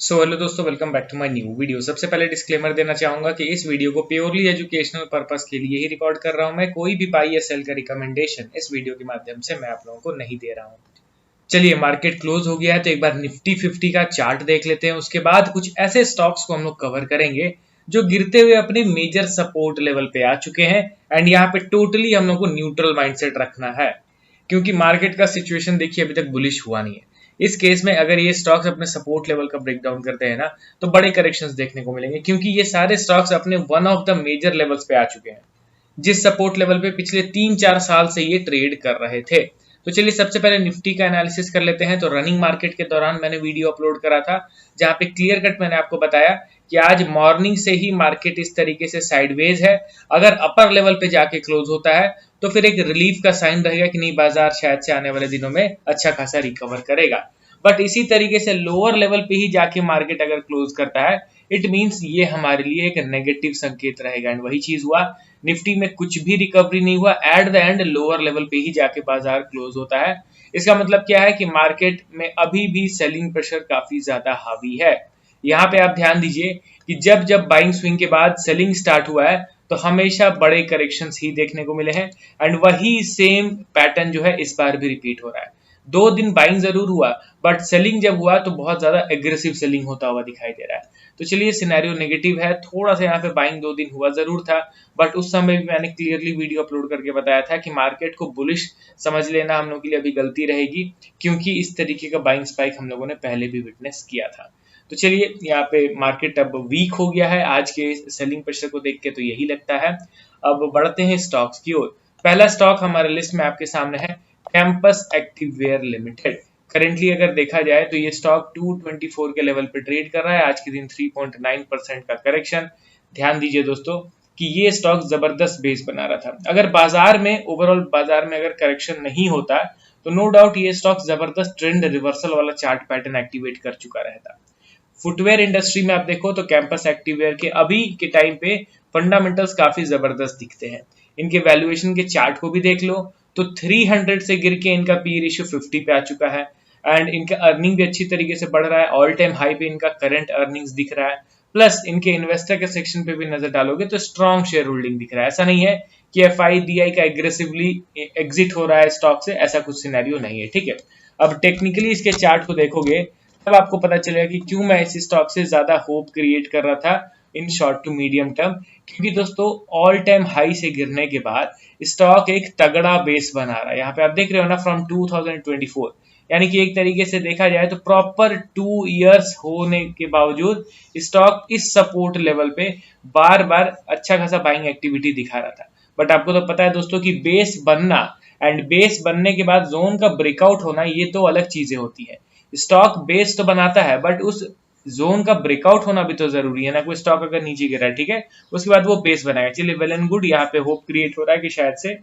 Hello दोस्तों, welcome back to my new video. सबसे पहले डिस्क्लेमर देना चाहूंगा कि इस वीडियो को प्योरली एजुकेशनल पर्पस के लिए ही रिकॉर्ड कर रहा हूं। मैं कोई भी बाई या सेल का रिकमेंडेशन इस वीडियो के माध्यम से मैं आप लोगों को नहीं दे रहा हूं। चलिए, मार्केट क्लोज हो गया है तो एक बार निफ्टी 50 का चार्ट देख लेते हैं। उसके बाद कुछ ऐसे स्टॉक्स को हम लोग कवर करेंगे जो गिरते हुए अपने मेजर सपोर्ट लेवल पे आ चुके हैं। एंड यहाँ पे टोटली हम लोग को न्यूट्रल माइंडसेट रखना है, क्योंकि मार्केट का सिचुएशन देखिए अभी तक बुलिश हुआ नहीं है। इस केस में अगर ये स्टॉक्स अपने सपोर्ट लेवल का ब्रेक डाउन करते हैं ना, तो बड़े करेक्शंस देखने को मिलेंगे, क्योंकि ये सारे स्टॉक्स अपने one of the major levels पे आ चुके हैं, जिस सपोर्ट लेवल पे पिछले 3-4 साल से ये ट्रेड कर रहे थे। तो चलिए सबसे पहले निफ्टी का एनालिसिस कर लेते हैं। तो रनिंग मार्केट के दौरान मैंने वीडियो अपलोड करा था, जहां पे क्लियर कट मैंने आपको बताया कि आज मॉर्निंग से ही मार्केट इस तरीके से साइडवेज है। अगर अपर लेवल पे जाके क्लोज होता है तो फिर एक रिलीफ का साइन रहेगा कि नहीं, बाजार शायद से आने वाले दिनों में अच्छा खासा रिकवर करेगा। बट इसी तरीके से लोअर लेवल पे ही जाके मार्केट अगर क्लोज करता है, इट मींस ये हमारे लिए एक नेगेटिव संकेत रहेगा। एंड वही चीज हुआ, निफ्टी में कुछ भी रिकवरी नहीं हुआ। At the end lower level पे ही जाके बाजार क्लोज होता है। इसका मतलब क्या है कि मार्केट में अभी भी सेलिंग प्रेशर काफी ज्यादा हावी है। यहाँ पे आप ध्यान दीजिए कि जब जब बाइंग स्विंग के बाद सेलिंग स्टार्ट हुआ है तो हमेशा बड़े करेक्शंस ही देखने को मिले हैं। एंड वही सेम पैटर्न जो है इस बार भी रिपीट हो रहा है। 2 दिन बाइंग जरूर हुआ, बट सेलिंग जब हुआ तो बहुत ज्यादा एग्रेसिव सेलिंग होता हुआ दिखाई दे रहा है। तो चलिए, सिनेरियो नेगेटिव है। थोड़ा सा यहाँ पे बाइंग 2 दिन हुआ जरूर था, बट उस समय भी मैंने क्लियरली वीडियो अपलोड करके बताया था कि मार्केट को बुलिश समझ लेना हम लोग के लिए अभी गलती रहेगी, क्योंकि इस तरीके का बाइंग स्पाइक हम लोगों ने पहले भी विटनेस किया था। तो चलिए, यहाँ पे मार्केट अब वीक हो गया है आज के सेलिंग प्रेशर को देख के, तो यही लगता है। अब बढ़ते हैं स्टॉक्स की ओर। पहला स्टॉक हमारे लिस्ट में आपके सामने है कैंपस एक्टिववेयर लिमिटेड। करेंटली अगर देखा जाए तो ये स्टॉक 224 के लेवल पे ट्रेड कर रहा है। आज के दिन 3.9% का करेक्शन। ध्यान दीजिए दोस्तों कि ये स्टॉक जबरदस्त बेस बना रहा था। अगर बाजार में ओवरऑल बाजार में अगर करेक्शन नहीं होता तो नो डाउट ये स्टॉक जबरदस्त ट्रेंड रिवर्सल वाला चार्ट पैटर्न एक्टिवेट कर चुका रहता। फुटवेयर इंडस्ट्री में आप देखो तो कैंपस एक्टिववेयर के अभी के टाइम पे फंडामेंटल्स काफी जबरदस्त दिखते हैं। इनके वैल्यूएशन के चार्ट को भी देख लो तो 300 से गिर के इनका पी रेशियो 50 पे आ चुका है। एंड इनका अर्निंग भी अच्छी तरीके से बढ़ रहा है। ऑल टाइम हाई पे इनका करंट अर्निंग्स दिख रहा है। प्लस इनके इन्वेस्टर के सेक्शन पे भी नजर डालोगे तो स्ट्रॉन्ग शेयर होल्डिंग दिख रहा है। ऐसा नहीं है कि एफआईडीआई का एग्रेसिवली एग्जिट हो रहा है स्टॉक से, ऐसा कुछ सिनेरियो नहीं है। ठीक है, अब टेक्निकली इसके चार्ट को देखोगे तब आपको पता चलेगा कि क्यों मैं इस स्टॉक से ज्यादा होप क्रिएट कर रहा था in short to medium term. क्योंकि दोस्तों ऑल टाइम हाई से गिरने के बाद स्टॉक एक तगड़ा बेस बना रहा है। यहाँ पे आप देख रहे हो ना, फ्रॉम 2024, यानी कि एक तरीके से देखा जाए तो प्रॉपर 2 इयर्स होने के बावजूद स्टॉक इस सपोर्ट लेवल पे बार बार अच्छा खासा बाइंग एक्टिविटी दिखा रहा था। बट आपको तो पता है दोस्तों कि बेस बनना एंड बेस बनने के बाद जोन का ब्रेकआउट होना, ये तो अलग चीजें होती है। स्टॉक बेस तो बनाता है, बट उस जोन का ब्रेकआउट होना भी तो जरूरी है ना। कोई स्टॉक अगर नीचे गिरा है, ठीक है, उसके बाद वो बेस बनाएगा। चलिए, वेल एंड गुड, यहाँ पे होप क्रिएट हो रहा है कि शायद से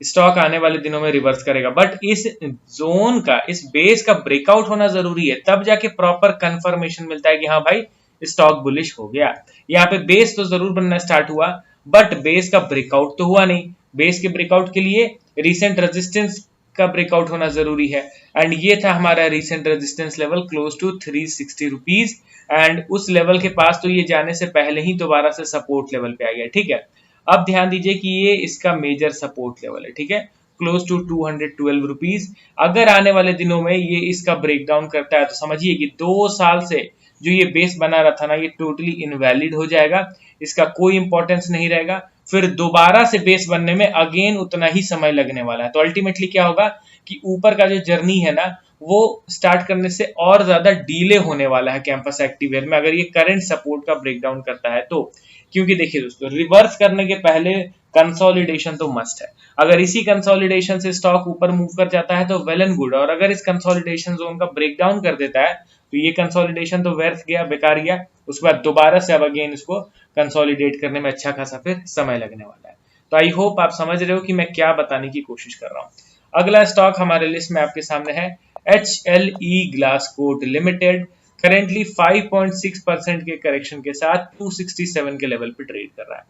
स्टॉक आने वाले दिनों में रिवर्स करेगा। बट इस जोन का, इस बेस का ब्रेकआउट होना जरूरी है, तब जाके प्रॉपर कंफर्मेशन मिलता है कि हाँ भाई स्टॉक बुलिश हो गया। यहाँ पे बेस तो जरूर बनना स्टार्ट हुआ, बट बेस का ब्रेकआउट तो हुआ नहीं। बेस के ब्रेकआउट के लिए रिसेंट रेजिस्टेंस का ब्रेकआउट होना जरूरी है। एंड ये था हमारा recent resistance level close to 360 rupees. And उस लेवल के पास तो ये जाने से पहले ही दोबारा से सपोर्ट लेवल पे आ गया। ठीक है, अब ध्यान दीजिए कि ये इसका मेजर सपोर्ट लेवल है। ठीक है, क्लोज टू 212 रुपीज। अगर आने वाले दिनों में ये इसका ब्रेकडाउन करता है तो समझिए कि 2 साल से जो ये बेस बना रहा था ना, ये टोटली इनवैलिड हो जाएगा। इसका कोई इंपॉर्टेंस नहीं रहेगा। फिर दोबारा से बेस बनने में अगेन उतना ही समय लगने वाला है। तो अल्टीमेटली क्या होगा कि ऊपर का जो जर्नी है ना, वो स्टार्ट करने से और ज्यादा डीले होने वाला है कैंपस एक्टिववेयर में, अगर ये करंट सपोर्ट का ब्रेकडाउन करता है तो। क्योंकि देखिए दोस्तों, रिवर्स करने के पहले कंसोलिडेशन तो मस्ट है। अगर इसी कंसोलिडेशन से स्टॉक ऊपर मूव कर जाता है तो वेल एंड गुड, और अगर इस कंसोलिडेशन जोन का ब्रेकडाउन कर देता है तो ये कंसोलिडेशन तो व्यर्थ गया, बेकार गया। उसके बाद दोबारा से अब अगेन इसको कंसोलिडेट करने में अच्छा खासा फिर समय लगने वाला है। तो आई होप आप समझ रहे हो कि मैं क्या बताने की कोशिश कर रहा हूँ। अगला स्टॉक हमारे लिस्ट में आपके सामने है HLE ग्लासकोट लिमिटेड। करेंटली 5.6% के करेक्शन के साथ 267 के लेवल पे ट्रेड कर रहा है।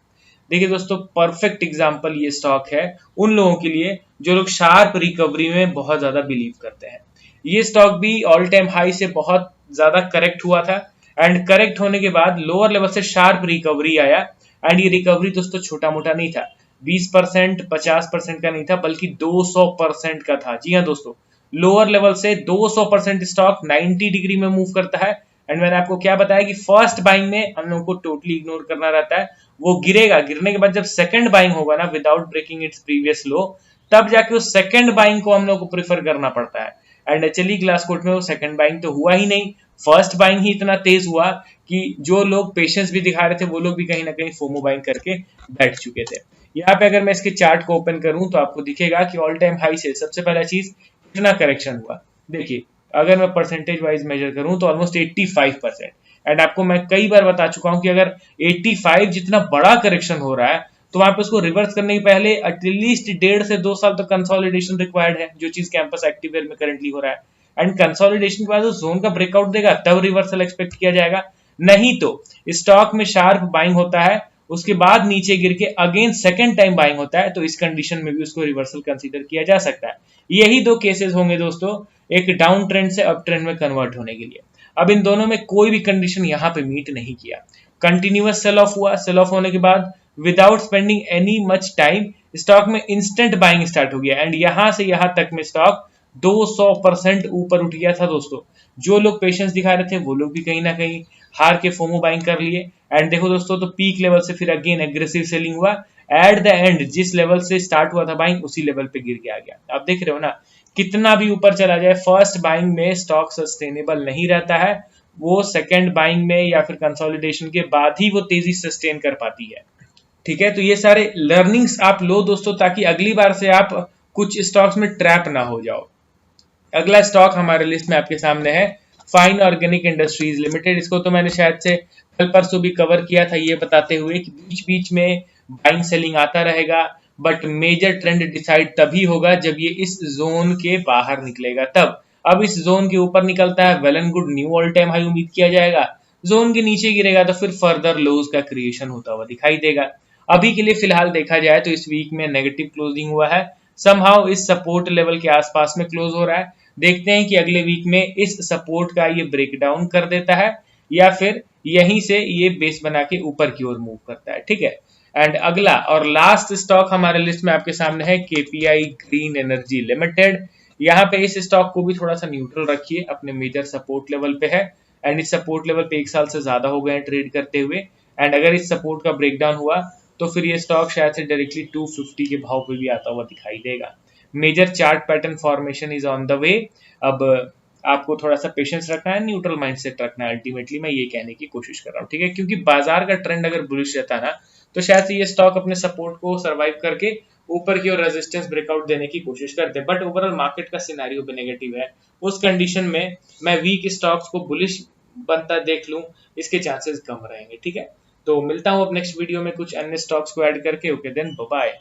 देखिए दोस्तों, परफेक्ट एग्जांपल ये स्टॉक है उन लोगों के लिए जो लोग शार्प रिकवरी में बहुत ज्यादा बिलीव करते हैं। ये स्टॉक भी ऑल टाइम हाई से बहुत ज्यादा करेक्ट हुआ था एंड करेक्ट होने के बाद लोअर लेवल से शार्प रिकवरी आया एंड ये रिकवरी दोस्तों छोटा मोटा नहीं था, 20% 50% का नहीं था बल्कि 200% का था। जी हाँ दोस्तों, लोअर लेवल से 200% स्टॉक 90 डिग्री में मूव करता है एंड मैंने आपको क्या बताया कि फर्स्ट बाइंग में हम लोगों को टोटली इग्नोर करना रहता है, वो गिरेगा, गिरने के बाद जब सेकंड बाइंग होगा ना without breaking its previous low, तब जाके उस सेकंड बाइंग को हम लोग को प्रेफर करना पड़ता है। एंड एक्चुअली ग्लासकोट में वो सेकंड बाइंग तो हुआ ही नहीं, फर्स्ट बाइंग ही इतना तेज हुआ कि जो लोग पेशेंस भी दिखा रहे थे वो लोग भी कहीं ना कहीं फोमो बाइंग करके बैठ चुके थे। यहाँ पे अगर मैं इसके चार्ट को ओपन करूं तो आपको दिखेगा कि ऑल टाइम हाई से सबसे पहला चीज कितना करेक्शन हुआ। देखिए अगर मैं परसेंटेज वाइज मेजर करूं तो ऑलमोस्ट 85%। एंड आपको मैं कई बार बता चुका हूं कि अगर 85 जितना बड़ा करेक्शन हो रहा है तो वहां पे उसको रिवर्स करने के पहले एटलीस्ट 1.5 से 2 साल तक कंसोलिडेशन रिक्वायर्ड है, जो चीज कैंपस एक्टिववेयर में करंटली हो रहा है। एंड कंसोलिडेशन के बाद उस जोन का ब्रेकआउट देगा तब रिवर्सल एक्सपेक्ट किया जाएगा, नहीं तो स्टॉक में शार्प बाइंग होता है उसके बाद नीचे गिर के अगेन सेकंड टाइम बाइंग होता है, तो इस कंडीशन में भी उसको रिवर्सल कंसीडर किया जा सकता है। यही दो केसेस होंगे दोस्तों, एक डाउन ट्रेंड से अप ट्रेंड में कन्वर्ट होने के लिए। अब इन दोनों में कोई भी कंडीशन यहाँ पे मीट नहीं किया, कंटिन्यूअस सेल ऑफ हुआ, सेल ऑफ होने के बाद without spending any much time stock में इंस्टेंट बाइंग स्टार्ट हो गया एंड यहां से यहां तक में स्टॉक 200% ऊपर उठ गया था दोस्तों। जो लोग पेशेंस दिखा रहे थे वो लोग भी कहीं ना कहीं हार के फोमो बाइंग कर लिए एंड देखो दोस्तों तो पीक लेवल से फिर अगेन एग्रेसिव सेलिंग हुआ, एट द एंड जिस लेवल से स्टार्ट हुआ था बाइंग उसी लेवल पे गिर के आ गया। आप देख रहे हो ना, कितना भी ऊपर चला जाए फर्स्ट बाइंग में स्टॉक सस्टेनेबल नहीं रहता है, वो सेकंड बाइंग में या फिर कंसोलिडेशन के बाद ही वो तेजी सस्टेन कर पाती है। ठीक है, तो ये सारे लर्निंग्स आप लो दोस्तों ताकि अगली बार से आप कुछ स्टॉक्स में ट्रैप ना हो जाओ। अगला स्टॉक हमारे लिस्ट में आपके सामने है फाइन ऑर्गेनिक इंडस्ट्रीज लिमिटेड। इसको तो मैंने शायद से कल परसों भी कवर किया था, ये बताते हुए कि बीच बीच में बाइंग सेलिंग आता रहेगा बट मेजर ट्रेंड डिसाइड तभी होगा जब ये इस जोन के बाहर निकलेगा तब। अब इस जोन के ऊपर निकलता है well and good, knew all time high उम्मीद किया जाएगा, जोन के नीचे गिरेगा तो फिर फर्दर लोज का क्रिएशन होता हुआ दिखाई देगा। अभी के लिए फिलहाल देखा जाए तो इस वीक में नेगेटिव क्लोजिंग हुआ है, समहाउ इस सपोर्ट लेवल के आसपास में क्लोज हो रहा है। देखते हैं कि अगले वीक में इस सपोर्ट का ये ब्रेक डाउन कर देता है या फिर यहीं से ये बेस बना के ऊपर की ओर मूव करता है। ठीक है, एंड अगला और लास्ट स्टॉक हमारे लिस्ट में आपके सामने है केपीआई ग्रीन एनर्जी लिमिटेड। यहाँ पे इस स्टॉक को भी थोड़ा सा न्यूट्रल रखिए, अपने मेजर सपोर्ट लेवल पे है एंड इस सपोर्ट लेवल पे 1 साल से ज्यादा हो गए हैं ट्रेड करते हुए एंड अगर इस सपोर्ट का ब्रेकडाउन हुआ तो फिर ये स्टॉक शायद से डायरेक्टली 250 के भाव पे भी आता हुआ दिखाई देगा। Major chart pattern formation is on the way. अब आपको थोड़ा सा पेशेंस रखना है, न्यूट्रल माइंडसेट रखना है, अल्टीमेटली मैं ये कहने की कोशिश कर रहा हूँ। ठीक है, क्योंकि बाजार का ट्रेंड अगर बुलिश रहता ना तो शायद से ये स्टॉक अपने सपोर्ट को सर्वाइव करके ऊपर की ओर रेजिस्टेंस ब्रेकआउट देने की कोशिश करते हैं, बट ओवरऑल मार्केट का सिनेरियो भी नेगेटिव है। उस कंडीशन में मैं वीक स्टॉक्स को बुलिश बनता देख लूं, इसके चांसेस कम रहेंगे। ठीक है, तो मिलता हूं अब नेक्स्ट वीडियो में कुछ अन्य स्टॉक्स को ऐड करके। Okay then, bye bye.